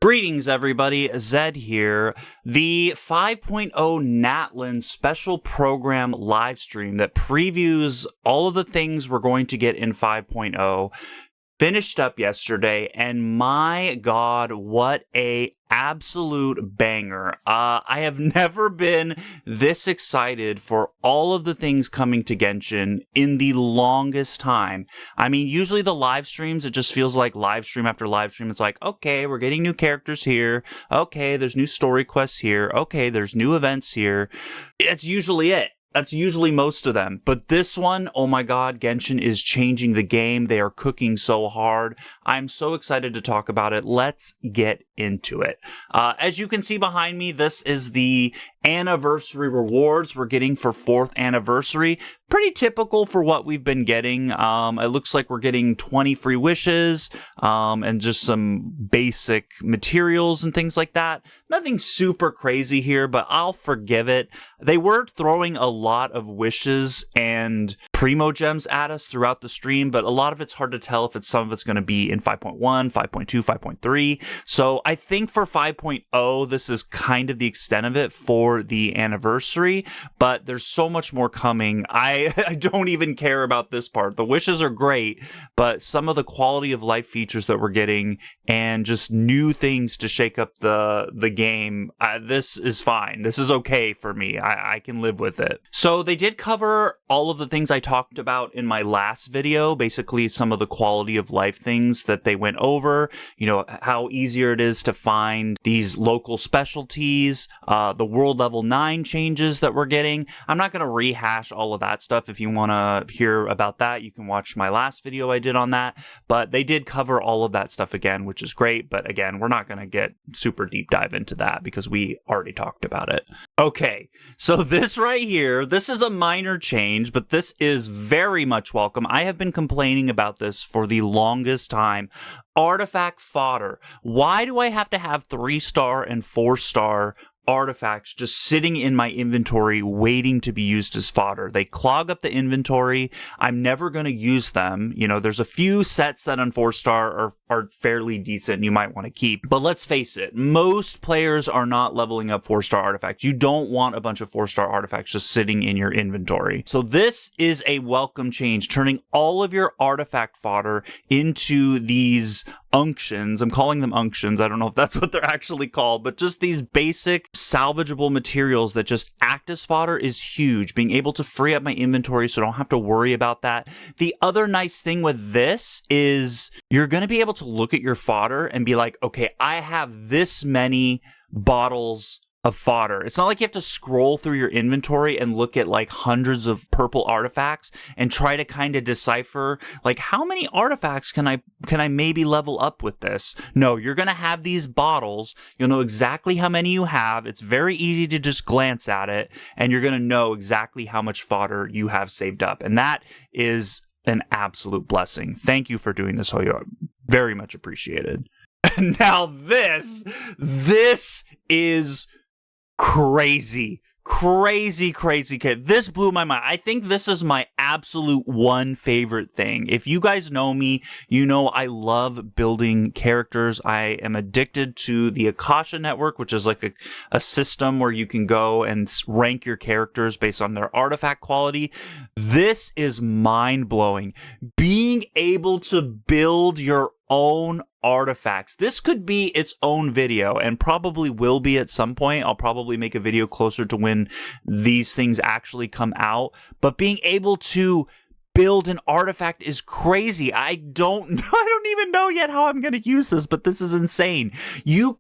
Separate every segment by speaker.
Speaker 1: Greetings everybody, Zed here. The 5.0 Natlan special program live stream that previews all of the things we're going to get in 5.0 finished up yesterday, and my god, what a absolute banger. I have never been this excited for all of the things coming to Genshin in the longest time. I mean, usually the live streams, it just feels like live stream after live stream. It's like, okay, we're getting new characters here. Okay, there's new story quests here. Okay, there's new events here. That's usually it. That's usually most of them. But this one, oh my god, Genshin is changing the game. They are cooking so hard. I'm so excited to talk about it. Let's get into it. As you can see behind me, this is the anniversary rewards we're getting for 4th anniversary. Pretty typical for what we've been getting. It looks like we're getting 20 free wishes, and just some basic materials and things like that. Nothing super crazy here, but I'll forgive it. They were throwing a lot of wishes and Primo gems at us throughout the stream, but a lot of it's hard to tell if some of it's going to be in 5.1, 5.2, 5.3. So I think for 5.0, this is kind of the extent of it for the anniversary, but there's so much more coming. I don't even care about this part. The wishes are great, but some of the quality of life features that we're getting and just new things to shake up the game, this is fine. This is okay for me. I can live with it. So they did cover all of the things I talked about in my last video, basically some of the quality of life things that they went over, you know, how easier it is to find these local specialties, the world level 9 changes that we're getting. I'm not going to rehash all of that stuff. If you want to hear about that, you can watch my last video I did on that, but they did cover all of that stuff again, which is great. But again, we're not going to get super deep dive into that because we already talked about it. Okay, so this right here, this is a minor change, but this is very much welcome. I have been complaining about this for the longest time. Artifact fodder. Why do I have to have 3-star and 4-star artifacts just sitting in my inventory waiting to be used as fodder? They clog up the inventory. I'm never going to use them. You know, there's a few sets that on 4-star are fairly decent you might want to keep. But let's face it, most players are not leveling up 4-star artifacts. You don't want a bunch of 4-star artifacts just sitting in your inventory. So this is a welcome change, turning all of your artifact fodder into these unctions. I'm calling them unctions. I don't know if that's what they're actually called, but just these basic salvageable materials that just act as fodder is huge. Being able to free up my inventory so I don't have to worry about that. The other nice thing with this is you're going to be able to look at your fodder and be like, okay, I have this many bottles of fodder. It's not like you have to scroll through your inventory and look at like hundreds of purple artifacts and try to kind of decipher like how many artifacts can I maybe level up with this. No, you're going to have these bottles. You'll know exactly how many you have. It's very easy to just glance at it and you're going to know exactly how much fodder you have saved up. And that is an absolute blessing. Thank you for doing this, Hoyo. Very much appreciated. Now this is crazy kid. This blew my mind. I think this is my absolute one favorite thing. If you guys know me, you know I love building characters. I am addicted to the Akasha network, which is like a system where you can go and rank your characters based on their artifact quality. This is mind-blowing. Being able to build your own artifacts. This could be its own video and probably will be at some point. I'll probably make a video closer to when these things actually come out. But being able to build an artifact is crazy. I don't even know yet how I'm going to use this, but this is insane. You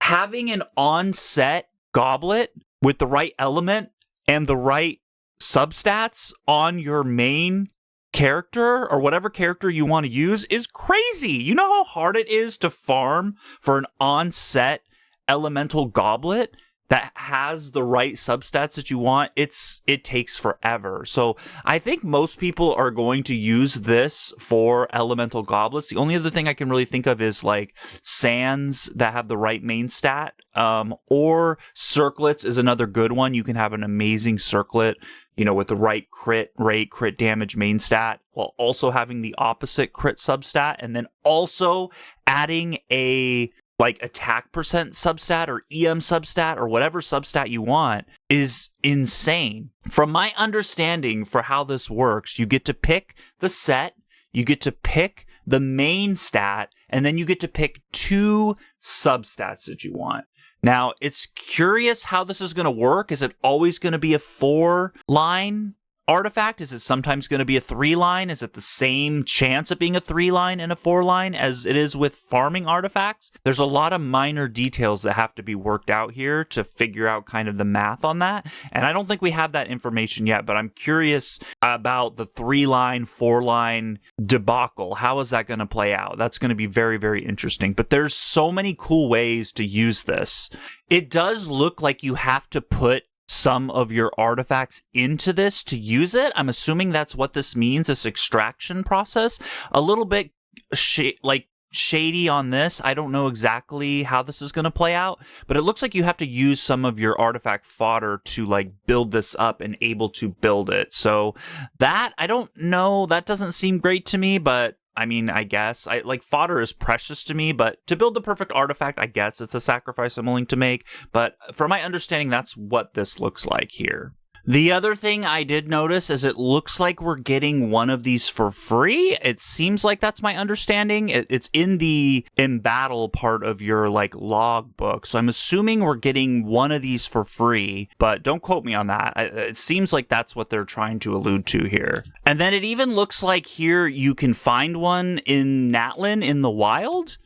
Speaker 1: having an on-set goblet with the right element and the right substats on your main character or whatever character you want to use is crazy. You know how hard it is to farm for an on-set elemental goblet that has the right substats that you want? It takes forever. So I think most people are going to use this for elemental goblets. The only other thing I can really think of is like sands that have the right main stat, or circlets is another good one. You can have an amazing circlet, you know, with the right crit rate, crit damage main stat, while also having the opposite crit substat, and then also adding a like attack percent substat or EM substat or whatever substat you want is insane. From my understanding for how this works, you get to pick the set, you get to pick the main stat, and then you get to pick 2 substats that you want. Now, it's curious how this is going to work. Is it always going to be a 4-line artifact? Is it sometimes going to be a 3-line? Is it the same chance of being a 3-line and a 4-line as it is with farming artifacts? There's a lot of minor details that have to be worked out here to figure out kind of the math on that. And I don't think we have that information yet, but I'm curious about the 3-line, 4-line debacle. How is that going to play out? That's going to be very, very interesting. But there's so many cool ways to use this. It does look like you have to put some of your artifacts into this to use it. I'm assuming that's what this means, this extraction process. A little bit shady on this. I don't know exactly how this is going to play out, but it looks like you have to use some of your artifact fodder to like build this up and able to build it. So that, I don't know, that doesn't seem great to me, but I mean, I guess fodder is precious to me, but to build the perfect artifact, I guess it's a sacrifice I'm willing to make. But from my understanding, that's what this looks like here. The other thing I did notice is it looks like we're getting one of these for free. It seems like that's my understanding. It's in the in battle part of your like log book. So I'm assuming we're getting one of these for free, but don't quote me on that. It seems like that's what they're trying to allude to here. And then it even looks like here you can find one in Natlan in the wild,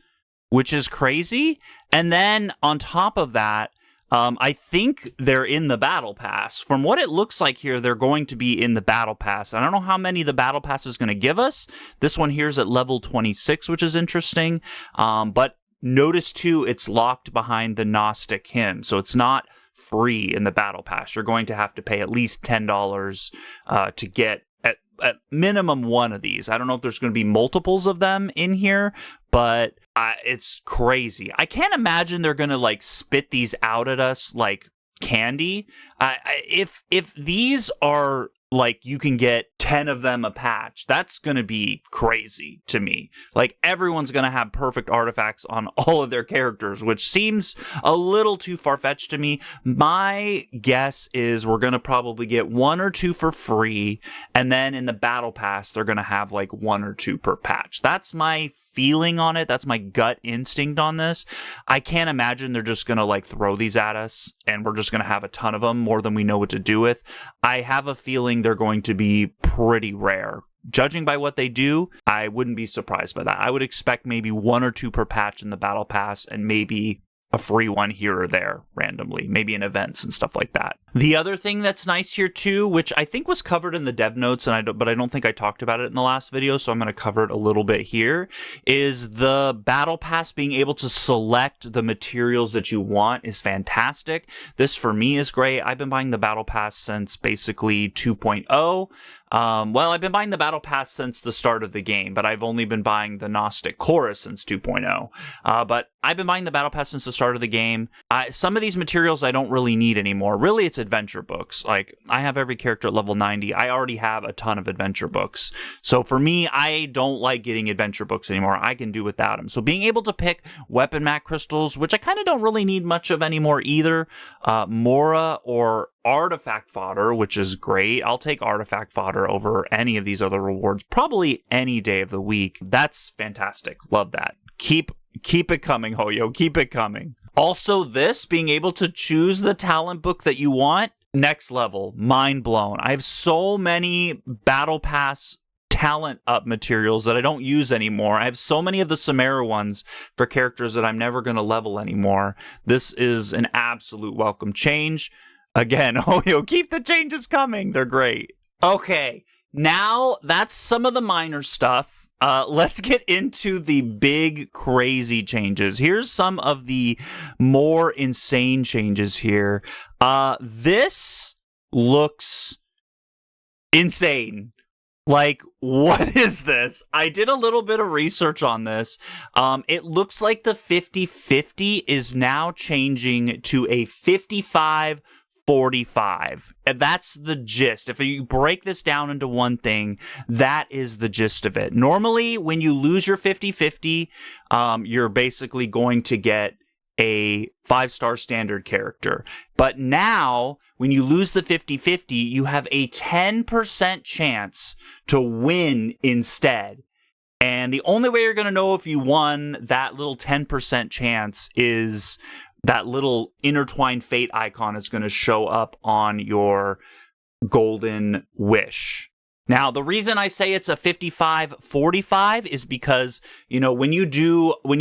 Speaker 1: which is crazy. And then on top of that, I think they're in the Battle Pass. From what it looks like here, they're going to be in the Battle Pass. I don't know how many the Battle Pass is going to give us. This one here is at level 26, which is interesting. But notice, too, it's locked behind the Gnostic hymn. So it's not free in the Battle Pass. You're going to have to pay at least $10 to get at minimum one of these. I don't know if there's going to be multiples of them in here, but it's crazy. I can't imagine they're going to like spit these out at us like candy. If these are like you can get 10 of them a patch, that's going to be crazy to me. Like everyone's going to have perfect artifacts on all of their characters, which seems a little too far-fetched to me. My guess is we're going to probably get 1 or 2 for free, and then in the Battle Pass, they're going to have like 1 or 2 per patch. That's my feeling on it. That's my gut instinct on this. I can't imagine they're just going to like throw these at us and we're just going to have a ton of them, more than we know what to do with. I have a feeling they're going to be pretty rare. Judging by what they do, I wouldn't be surprised by that. I would expect maybe 1 or 2 per patch in the Battle Pass and maybe a free one here or there randomly, maybe in events and stuff like that. The other thing that's nice here too, which I think was covered in the dev notes, but I don't think I talked about it in the last video, so I'm going to cover it a little bit here, is the Battle Pass being able to select the materials that you want is fantastic. This for me is great. I've been buying the Battle Pass since basically 2.0. Well, I've been buying the Battle Pass since the start of the game, but I've only been buying the Gnostic Chorus since 2.0. But I've been buying the Battle Pass since the start of the game. Some of these materials I don't really need anymore. Really, it's adventure books. Like, I have every character at level 90. I already have a ton of adventure books. So for me, I don't like getting adventure books anymore. I can do without them. So being able to pick weapon mat crystals, which I kind of don't really need much of anymore either, Mora or artifact fodder, which is great. I'll take artifact fodder over any of these other rewards probably any day of the week. That's fantastic. Love that. Keep it coming, Hoyo. Keep it coming. Also, this being able to choose the talent book that you want, next level. Mind blown. I have so many Battle Pass talent up materials that I don't use anymore. I have so many of the Samara ones for characters that I'm never going to level anymore. This is an absolute welcome change. Again, Hoyo, keep the changes coming. They're great. Okay, now that's some of the minor stuff. Let's get into the big, crazy changes. Here's some of the more insane changes here. This looks insane. Like, what is this? I did a little bit of research on this. It looks like the 50-50 is now changing to a 55 45. And that's the gist. If you break this down into one thing, that is the gist of it. Normally, when you lose your 50-50, you're basically going to get a 5-star standard character. But now, when you lose the 50-50, you have a 10% chance to win instead. And the only way you're going to know if you won that little 10% chance is that little intertwined fate icon is going to show up on your golden wish. Now, the reason I say it's a 55-45 is because, you know, when you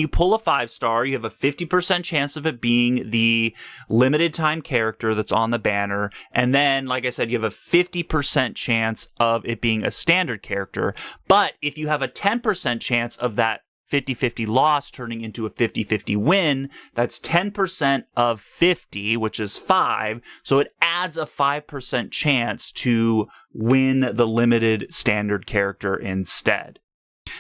Speaker 1: pull a 5-star, you have a 50% chance of it being the limited time character that's on the banner. And then, like I said, you have a 50% chance of it being a standard character. But if you have a 10% chance of that 50-50 loss turning into a 50-50 win, that's 10% of 50, which is 5. So it adds a 5% chance to win the limited standard character instead.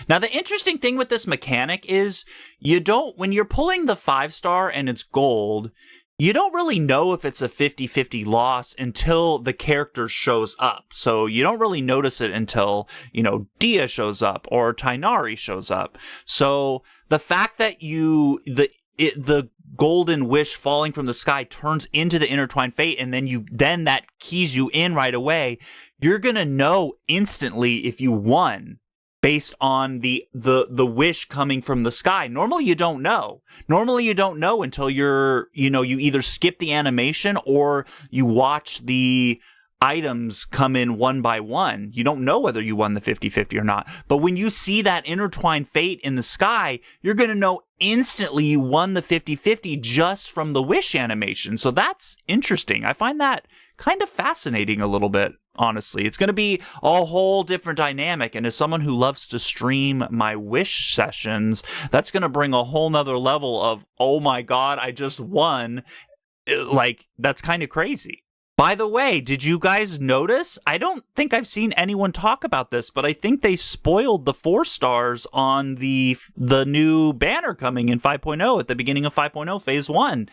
Speaker 1: Now, the interesting thing with this mechanic is when you're pulling the 5-star and it's gold, you don't really know if it's a 50-50 loss until the character shows up. So you don't really notice it until, you know, Dia shows up or Tighnari shows up. So the fact that the golden wish falling from the sky turns into the intertwined fate, and then that keys you in right away, you're going to know instantly if you won based on the wish coming from the sky. Normally you don't know. Normally you don't know until you either skip the animation or you watch the items come in one by one. You don't know whether you won the 50-50 or not. But when you see that intertwined fate in the sky, you're going to know instantly you won the 50-50 just from the wish animation. So that's interesting. I find that kind of fascinating a little bit, honestly. It's going to be a whole different dynamic. And as someone who loves to stream my wish sessions, that's going to bring a whole nother level of, oh my God, I just won. Like, that's kind of crazy. By the way, did you guys notice? I don't think I've seen anyone talk about this, but I think they spoiled the 4 stars on the new banner coming in 5.0 at the beginning of 5.0 Phase 1.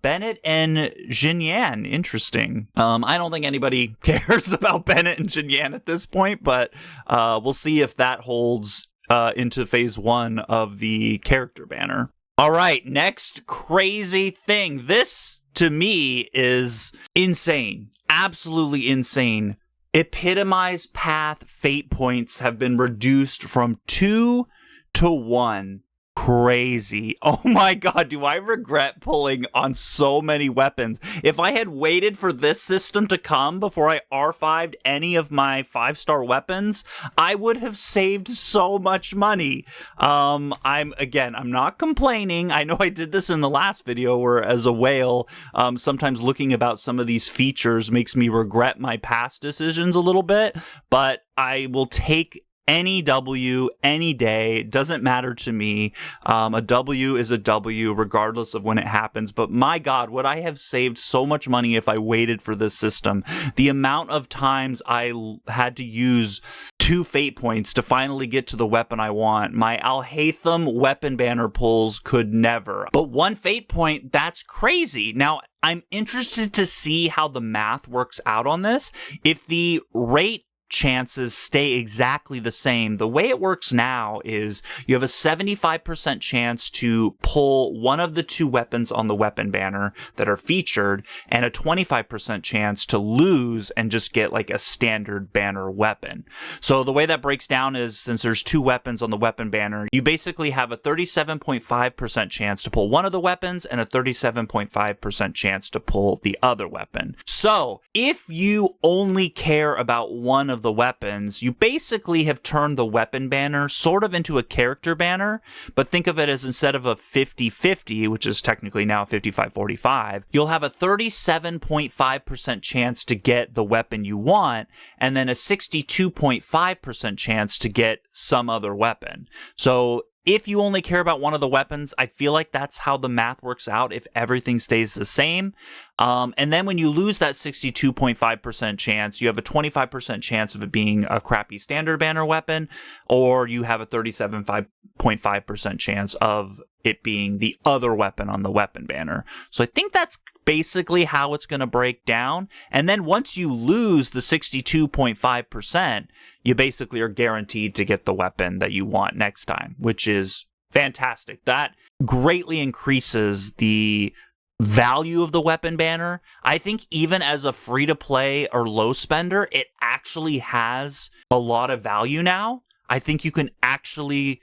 Speaker 1: Bennett and Jinyan. Interesting. I don't think anybody cares about Bennett and Jinyan at this point, but we'll see if that holds into Phase 1 of the character banner. All right, next crazy thing. This, to me, is insane. Absolutely insane. Epitomized path fate points have been reduced from 2 to 1. Crazy. Oh my God, do I regret pulling on so many weapons. If I had waited for this system to come before I R5'd any of my 5-star weapons, I would have saved so much money. I'm not complaining. I know I did this in the last video where, as a whale, sometimes looking about some of these features makes me regret my past decisions a little bit, but I will take any W, any day, doesn't matter to me. A W is a W regardless of when it happens. But my God, would I have saved so much money if I waited for this system? The amount of times I had to use 2 fate points to finally get to the weapon I want. My Alhaitham weapon banner pulls could never. But 1 fate point, that's crazy. Now, I'm interested to see how the math works out on this. If the rate chances stay exactly the same. The way it works now is you have a 75% chance to pull one of the 2 weapons on the weapon banner that are featured, and a 25% chance to lose and just get like a standard banner weapon. So the way that breaks down is, since there's 2 weapons on the weapon banner, you basically have a 37.5% chance to pull one of the weapons and a 37.5% chance to pull the other weapon. So if you only care about one of the weapons, you basically have turned the weapon banner sort of into a character banner, but think of it as, instead of a 50-50, which is technically now 55-45, you'll have a 37.5% chance to get the weapon you want, and then a 62.5% chance to get some other weapon. So if you only care about one of the weapons, I feel like that's how the math works out if everything stays the same. And then when you lose that 62.5% chance, you have a 25% chance of it being a crappy standard banner weapon, or you have a 37.5% chance of it being the other weapon on the weapon banner. So I think that's basically how it's going to break down. And then once you lose the 62.5%, you basically are guaranteed to get the weapon that you want next time, which is fantastic. That greatly increases the value of the weapon banner. I think even as a free-to-play or low spender, it actually has a lot of value now. I think you can actually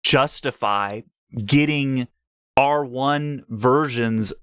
Speaker 1: justify getting R1 versions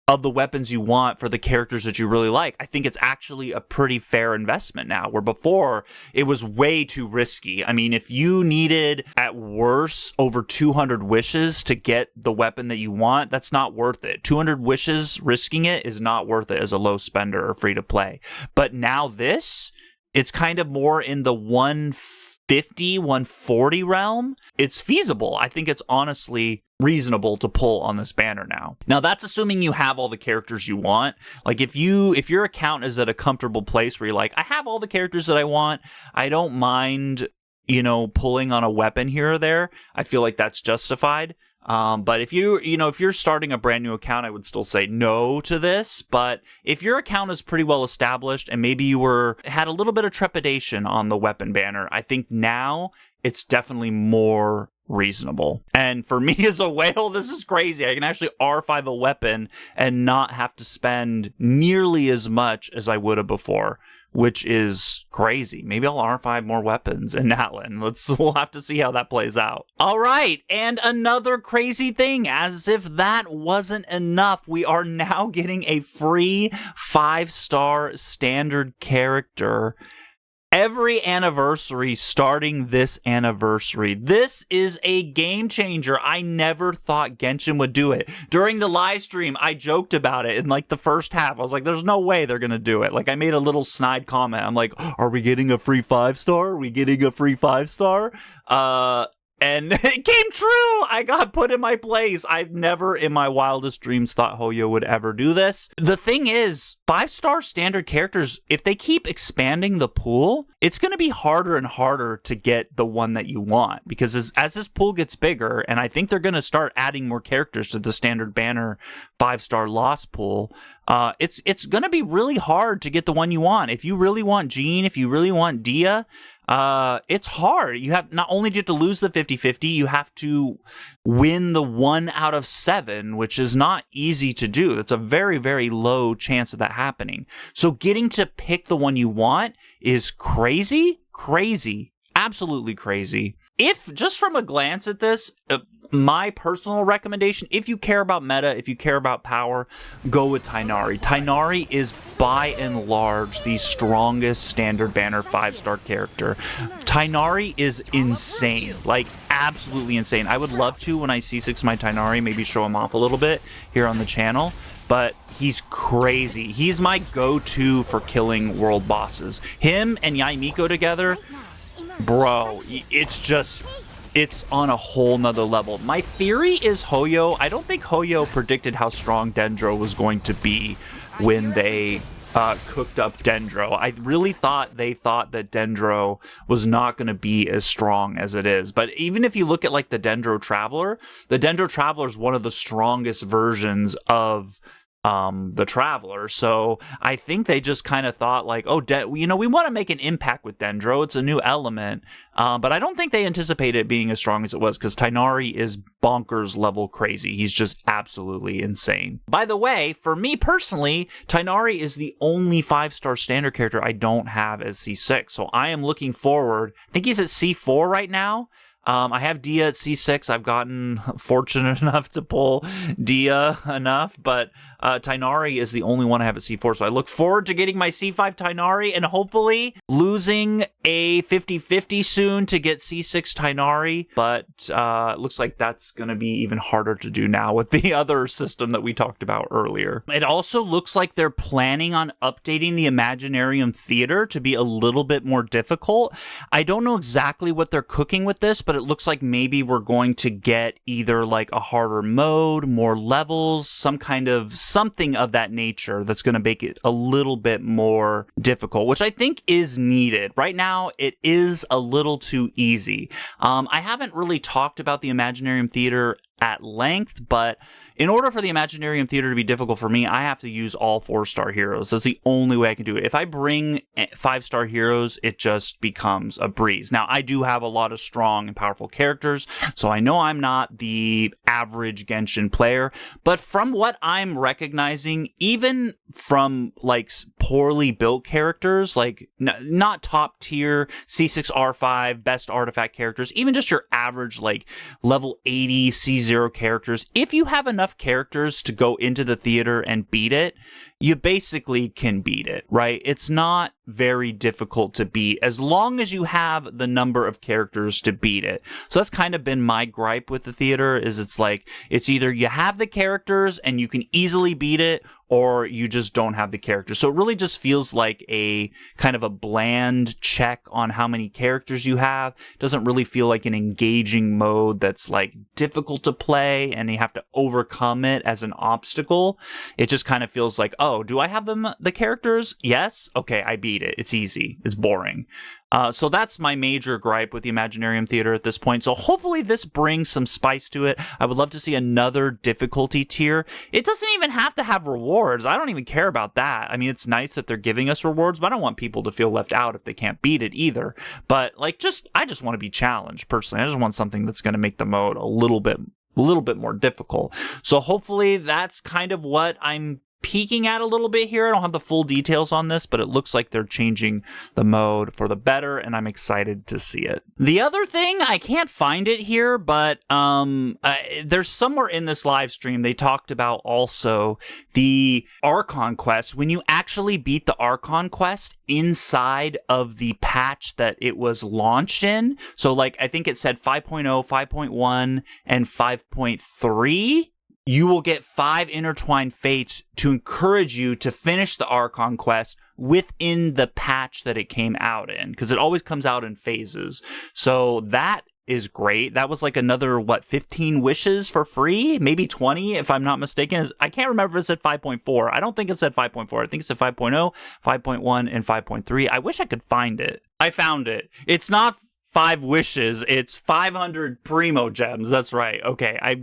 Speaker 1: of the weapons you want for the characters that you really like. I think it's actually a pretty fair investment now, where before it was way too risky. I mean, if you needed at worst over 200 wishes to get the weapon that you want, that's not worth it. 200 wishes, risking it is not worth it as a low spender or free to play. But now it's kind of more in the 150, 140 realm. It's feasible. I think it's honestly reasonable to pull on this banner now. Now that's assuming you have all the characters you want. Like if your account is at a comfortable place where you're like, I have all the characters that I want, I don't mind, pulling on a weapon here or there. I feel like that's justified. But if you're starting a brand new account, I would still say no to this. But if your account is pretty well established and maybe you had a little bit of trepidation on the weapon banner, I think now it's definitely more reasonable. And for me as a whale, this is crazy. I can actually R5 a weapon and not have to spend nearly as much as I would have before, which is crazy. Maybe I'll R5 more weapons in Natlan. We'll have to see how that plays out. All right, and another crazy thing, as if that wasn't enough, we are now getting a free 5-star standard character every anniversary starting this anniversary. This is a game changer. I never thought Genshin would do it. During the live stream, I joked about it in like the first half. I was like, there's no way they're going to do it. Like I made a little snide comment. I'm like, are we getting a free 5-star? Are we getting a free 5-star? And it came true. I got put in my place. I've never in my wildest dreams thought Hoyo would ever do this. The thing is, 5-star standard characters, if they keep expanding the pool, it's going to be harder and harder to get the one that you want. Because as this pool gets bigger, and I think they're going to start adding more characters to the standard banner 5-star lost pool, it's going to be really hard to get the one you want. If you really want Jean, if you really want Dia, it's hard. You have not only do you have to lose the 50-50, you have to win the 1 out of 7, which is not easy to do. That's a very, very low chance of that happening. So getting to pick the one you want is crazy, absolutely crazy. If just from a glance at this, my personal recommendation, if you care about meta, if you care about power, go with Tighnari. Tighnari is by and large the strongest standard banner 5-star character. Tighnari is insane, like absolutely insane. I would love to, when I C6 my Tighnari, maybe show him off a little bit here on the channel, but he's crazy. He's my go-to for killing world bosses. Him and Yaimiko together, bro, it's on a whole nother level. My theory is Hoyo. I don't think Hoyo predicted how strong Dendro was going to be when they cooked up Dendro. I really thought they thought that Dendro was not going to be as strong as it is. But even if you look at like the Dendro Traveler is one of the strongest versions of the Traveler. So I think they just kind of thought like, oh, we want to make an impact with Dendro. It's a new element. But I don't think they anticipated it being as strong as it was, because Tighnari is bonkers level crazy. He's just absolutely insane. By the way, for me personally, Tighnari is the only 5-star standard character I don't have as C6. So I am looking forward. I think he's at C4 right now. I have Dia at C6. I've gotten fortunate enough to pull Dia enough, but Tighnari is the only one I have at C4. So I look forward to getting my C5 Tighnari and hopefully losing a 50-50 soon to get C6 Tighnari. But it looks like that's going to be even harder to do now with the other system that we talked about earlier. It also looks like they're planning on updating the Imaginarium Theater to be a little bit more difficult. I don't know exactly what they're cooking with this, but it looks like maybe we're going to get either like a harder mode, more levels, something of that nature that's going to make it a little bit more difficult, which I think is needed. Right now, it is a little too easy. I haven't really talked about the Imaginarium Theater at length, but in order for the Imaginarium Theater to be difficult for me, I have to use all 4-star heroes. That's the only way I can do it. If I bring 5-star heroes, it just becomes a breeze. Now, I do have a lot of strong and powerful characters, so I know I'm not the average Genshin player, but from what I'm recognizing, even from like poorly built characters, like not top tier C6R5 best artifact characters, even just your average like level 80 C0 characters, if you have enough characters to go into the theater and beat it, you basically can beat it, right? It's not very difficult to beat as long as you have the number of characters to beat it. So that's kind of been my gripe with the theater, is it's like, it's either you have the characters and you can easily beat it, or you just don't have the characters. So it really just feels like a kind of a bland check on how many characters you have. It doesn't really feel like an engaging mode that's like difficult to play and you have to overcome it as an obstacle. It just kind of feels like, oh, do I have the characters? Yes. Okay, I beat it. It's easy. It's boring. So that's my major gripe with the Imaginarium Theater at this point. So hopefully this brings some spice to it. I would love to see another difficulty tier. It doesn't even have to have rewards. I don't even care about that. I mean, it's nice that they're giving us rewards, but I don't want people to feel left out if they can't beat it either. But like, I just want to be challenged personally. I just want something that's going to make the mode a little bit more difficult. So hopefully that's kind of what I'm peeking at a little bit here. I don't have the full details on this, but it looks like they're changing the mode for the better, and I'm excited to see it. The other thing, I can't find it here, but there's somewhere in this live stream they talked about also the Archon Quest. When you actually beat the Archon Quest inside of the patch that it was launched in, so like I think it said 5.0, 5.1, and 5.3, you will get 5 intertwined fates to encourage you to finish the Archon Quest within the patch that it came out in, because it always comes out in phases. So that is great. That was like another, 15 wishes for free? Maybe 20, if I'm not mistaken. I can't remember if it said 5.4. I don't think it said 5.4. I think it said 5.0, 5.1, and 5.3. I wish I could find it. I found it. It's not 5 wishes, it's 500 Primo gems. That's right. Okay, I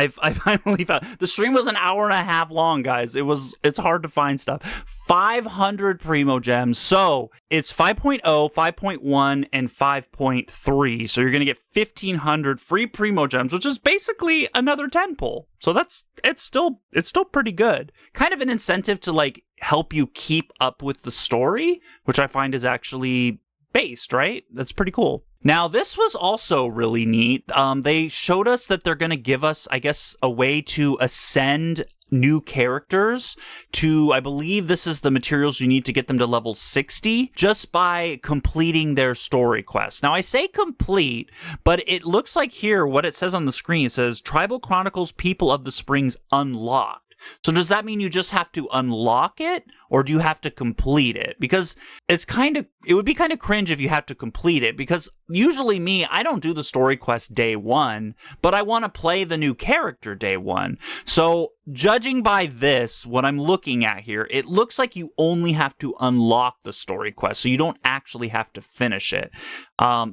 Speaker 1: finally found. The stream was an hour and a half long, guys. It's hard to find stuff. 500 Primo gems. So it's 5.0, 5.1, and 5.3. So you're gonna get 1,500 free Primo gems, which is basically another 10 pull. So it's still pretty good. Kind of an incentive to like help you keep up with the story, which I find is actually based, right? That's pretty cool. Now, this was also really neat. They showed us that they're going to give us, I guess, a way to ascend new characters to, I believe this is the materials you need to get them to level 60 just by completing their story quest. Now, I say complete, but it looks like here what it says on the screen, it says Tribal Chronicles People of the Springs unlocked. So does that mean you just have to unlock it, or do you have to complete it? Because it would be kind of cringe if you had to complete it, because usually I don't do the story quest day one, but I want to play the new character day one. So judging by this, what I'm looking at here, it looks like you only have to unlock the story quest, so you don't actually have to finish it.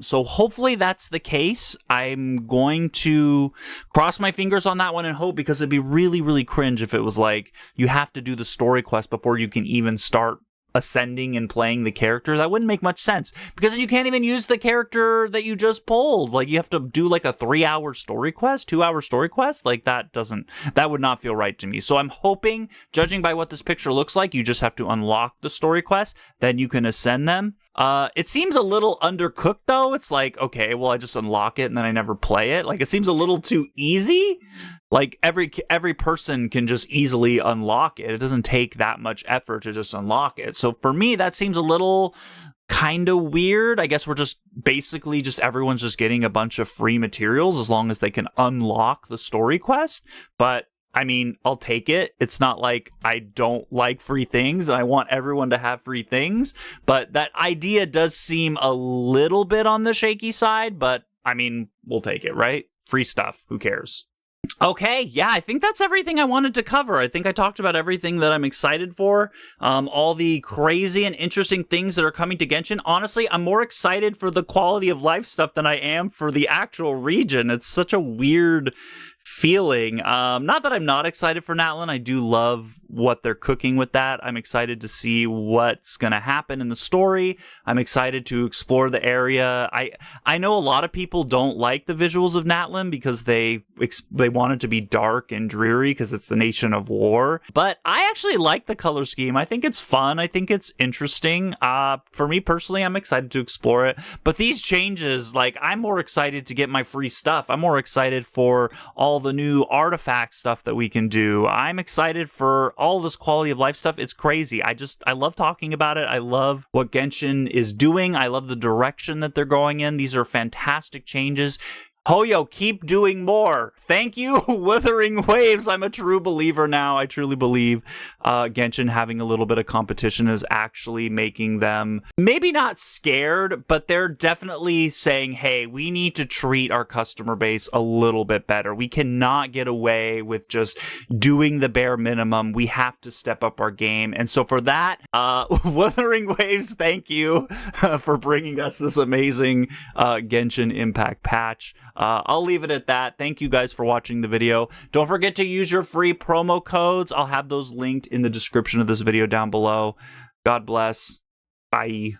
Speaker 1: So hopefully that's the case. I'm going to cross my fingers on that one and hope, because it'd be really, really cringe if it was like you have to do the story quest before you can even start ascending and playing the character. That wouldn't make much sense, because you can't even use the character that you just pulled. Like, you have to do like a 3-hour story quest, 2-hour story quest. Like, that would not feel right to me. So I'm hoping, judging by what this picture looks like, you just have to unlock the story quest, then you can ascend them. It seems a little undercooked though. It's like, okay, well, I just unlock it and then I never play it. Like, it seems a little too easy. Like, every person can just easily unlock it. It doesn't take that much effort to just unlock it. So for me, that seems a little kind of weird. I guess we're just basically everyone's just getting a bunch of free materials as long as they can unlock the story quest. But I mean, I'll take it. It's not like I don't like free things. I want everyone to have free things. But that idea does seem a little bit on the shaky side. But I mean, we'll take it, right? Free stuff. Who cares? Okay, yeah, I think that's everything I wanted to cover. I think I talked about everything that I'm excited for, all the crazy and interesting things that are coming to Genshin. Honestly, I'm more excited for the quality of life stuff than I am for the actual region. It's such a weird feeling. Not that I'm not excited for Natlan. I do love what they're cooking with that. I'm excited to see what's going to happen in the story. I'm excited to explore the area. I know a lot of people don't like the visuals of Natlan because they want it to be dark and dreary because it's the nation of war. But I actually like the color scheme. I think it's fun. I think it's interesting. For me personally, I'm excited to explore it. But these changes, like, I'm more excited to get my free stuff. I'm more excited for all the new artifact stuff that we can do. I'm excited for all this quality of life stuff. It's crazy. I love talking about it. I love what Genshin is doing. I love the direction that they're going in. These are fantastic changes. Hoyo, keep doing more. Thank you, Withering Waves. I'm a true believer now. I truly believe Genshin having a little bit of competition is actually making them maybe not scared, but they're definitely saying, hey, we need to treat our customer base a little bit better. We cannot get away with just doing the bare minimum. We have to step up our game. And so for that, Withering Waves, thank you for bringing us this amazing Genshin Impact patch. I'll leave it at that. Thank you guys for watching the video. Don't forget to use your free promo codes. I'll have those linked in the description of this video down below. God bless. Bye.